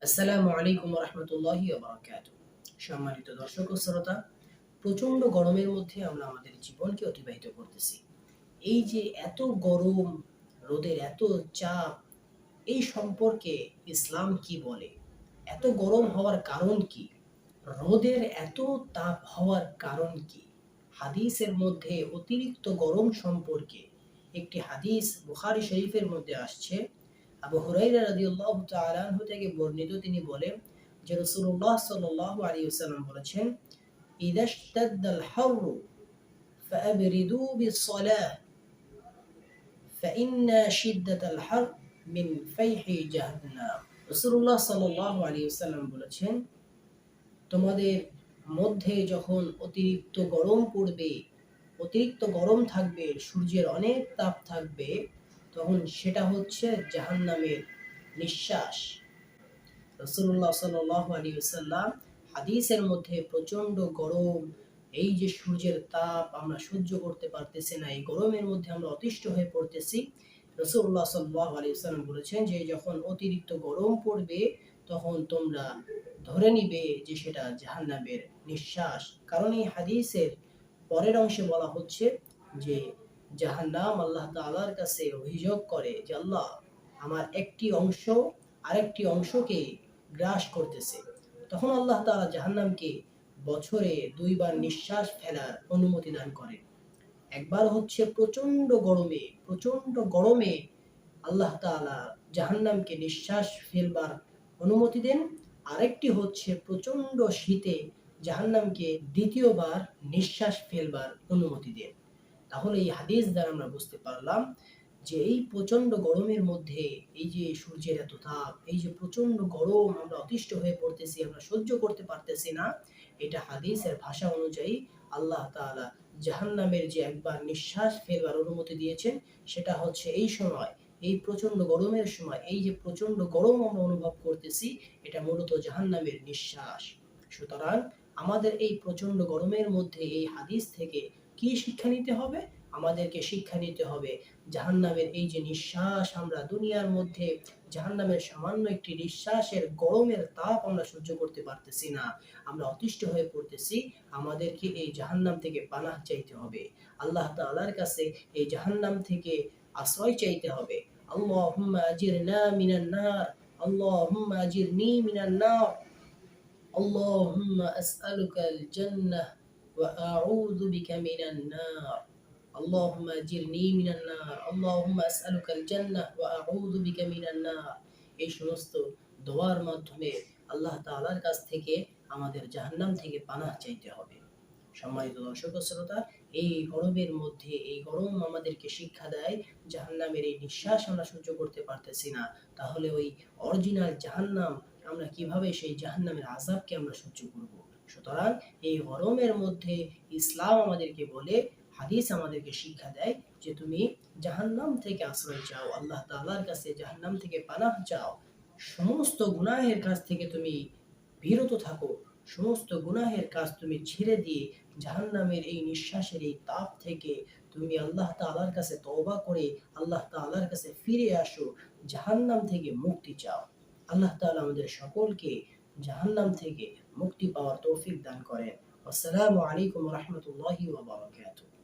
আসসালামু আলাইকুম রহমতুল্লাহি বারাকাতুহু। সম্মানিত দর্শক ও শ্রোতা, প্রচন্ড গরমের মধ্যে আমরা আমাদের জীবনকে অতিবাহিত করতেছি। এই যে এত গরম, রোদের এত চাপ, এই সম্পর্কে ইসলাম কি বলে? এত গরম হওয়ার কারণ কি? রোদের এত তাপ হওয়ার কারণ কি? হাদিসের মধ্যে অতিরিক্ত গরম সম্পর্কে একটি হাদিস বুখারী শরীফের মধ্যে আসছে। আবু হুরায়রা রাদিয়াল্লাহু তাআলা আনহু থেকে বর্ণিত, তিনি বলেন যে রাসূলুল্লাহ সাল্লাল্লাহু আলাইহি ওয়াসাল্লাম বলেছেন, ইযা ইশতাদ্দাল হাররু ফাআবরিদু বিস-সালাহ ফাইন্না শিদ্দাতাল হার মিন ফাইহি জাহান্নাম। রাসূলুল্লাহ সাল্লাল্লাহু আলাইহি ওয়াসাল্লাম বলেছেন, তোমাদের মধ্যে যখন অতিরিক্ত গরম পড়বে, অতিরিক্ত গরম থাকবে, সূর্যের অনেক তাপ থাকবে, তখন সেটা হচ্ছে জাহান্নামের নিঃশ্বাস। রাসূলুল্লাহ সাল্লাল্লাহু আলাইহি ওয়াসাল্লাম হাদিসের মধ্যে প্রচন্ড গরম, এই যে সূর্যের তাপ আমরা সহ্য করতে পারতেছি না, এই গরমের মধ্যে আমরা অতিষ্ঠ হয়ে পড়তেছি। রাসূলুল্লাহ সাল্লাল্লাহু আলাইহি ওয়াসাল্লাম বলেছেন যে যখন অতিরিক্ত গরম পড়বে, তখন তোমরা ধরে নিবে যে সেটা জাহান্নামের নিঃশ্বাস। কারণ এই হাদিসের পরের অংশে বলা হচ্ছে যে জাহান্নাম আল্লাহ তাআলার কাছে অভিযোগ করে যে আল্লাহ, আমার একটি অংশ আরেকটি অংশকে গ্রাস করতেছে। তখন আল্লাহ তাআলা জাহান্নামকে বছরে ২ বার নিঃশ্বাস ফেলার অনুমতি দান করেন। একবার হচ্ছে প্রচন্ড গরমে আল্লাহ তাআলা জাহান্নামকে নিঃশ্বাস ফেলবার অনুমতি দেন। আরেকটি হচ্ছে প্রচন্ড শীতে জাহান্নামকে দ্বিতীয়বার নিঃশ্বাস ফেলবার অনুমতি দেন। তাহলে এই হাদিস দ্বারা আমরা বুঝতে পারলাম যে এই প্রচন্ড গরমের মধ্যে এই যে সূর্যের এত তাপ, এই যে প্রচন্ড গরম, আমরা অতিষ্ঠ হয়ে পড়তেছি, আমরা সহ্য করতে পারতেছি না। এটা হাদিসের ভাষা অনুযায়ী আল্লাহ তাআলা জাহান্নামের যে একবার নিঃশ্বাস ফেলবার অনুমতি দিয়েছেন, সেটা হচ্ছে এই সময়, এই প্রচন্ড গরমের সময়, এই যে প্রচন্ড গরম আমরা অনুভব করতেছি, এটা মূলত জাহান্নামের নিঃশ্বাস। সুতরাং আমাদের এই প্রচন্ড গরমের মধ্যে এই হাদিস থেকে কি শিক্ষা নিতে হবে? আমাদেরকে শিক্ষা নিতে হবে জাহান্নামের এই যে নিঃশ্বাস, আমরা দুনিয়ার মধ্যে জাহান্নামের সামান্য একটি নিঃশ্বাসের গরমের তাপ আমরা সহ্য করতে পারতেছি না, আমরা অতিষ্ঠ হয়ে পড়তেছি। আমাদেরকে এই জাহান্নাম থেকে পানাহ চাইতে হবে, আল্লাহ তাআলার কাছে এই জাহান্নাম থেকে আশ্রয় চাইতে হবে। আল্লাহুম্মা আজিরনা মিনান নার, আল্লাহুম্মা আজিরনি মিনান নার, আল্লাহুম্মা আসআলুকাল জান্নাহ ওয়া আউযু বিকা মিনান নার, আল্লাহুম্মা আজিরনি মিনান নার, আল্লাহুম্মা আসআলুকাল জান্নাহ ওয়া আউযু বিকা মিনান নার। এই সমস্ত দোয়ার মাধ্যমে আল্লাহ তাআলার কাছ থেকে আমাদের জাহান্নাম থেকে পানাহ চাইতে হবে। সম্মানিত দর্শক ও শ্রোতা, এই গরমের মধ্যে এই গরম আমাদেরকে শিক্ষা দেয় জাহান্নামের এই নিঃশ্বাস আমরা সহ্য করতে পারতেছি না, তাহলে ওই অরিজিনাল জাহান্নাম, আমরা কিভাবে সেই জাহান্নামের আযাবকে আমরা সহ্য করব? সুতরাং এই গরমের মধ্যে ইসলাম আমাদেরকে বলে, হাদিস আমাদেরকে শিক্ষা দেয় যে তুমি জাহান্নাম থেকে আশ্রয় চাও, আল্লাহ তাআলার কাছে জাহান্নাম থেকে পানাহ চাও, সমস্ত গুনাহের কাছ থেকে তুমি বিরত থাকো, সমস্ত গুনাহের কাজ তুমি ছেড়ে দিয়ে জাহান্নামের এই নিঃশ্বাসের এই তাপ থেকে তুমি আল্লাহ তাআলার কাছে তওবা করে আল্লাহ তাআলার কাছে ফিরে আসো, জাহান্নাম থেকে মুক্তি চাও। আল্লাহ তাআলা আমাদের সকলকে জাহান্নাম থেকে মুক্তি পাওয়ার তৌফিক দান করেন। আসসালামু আলাইকুম ওয়া রাহমাতুল্লাহি ওয়া বারাকাতুহু।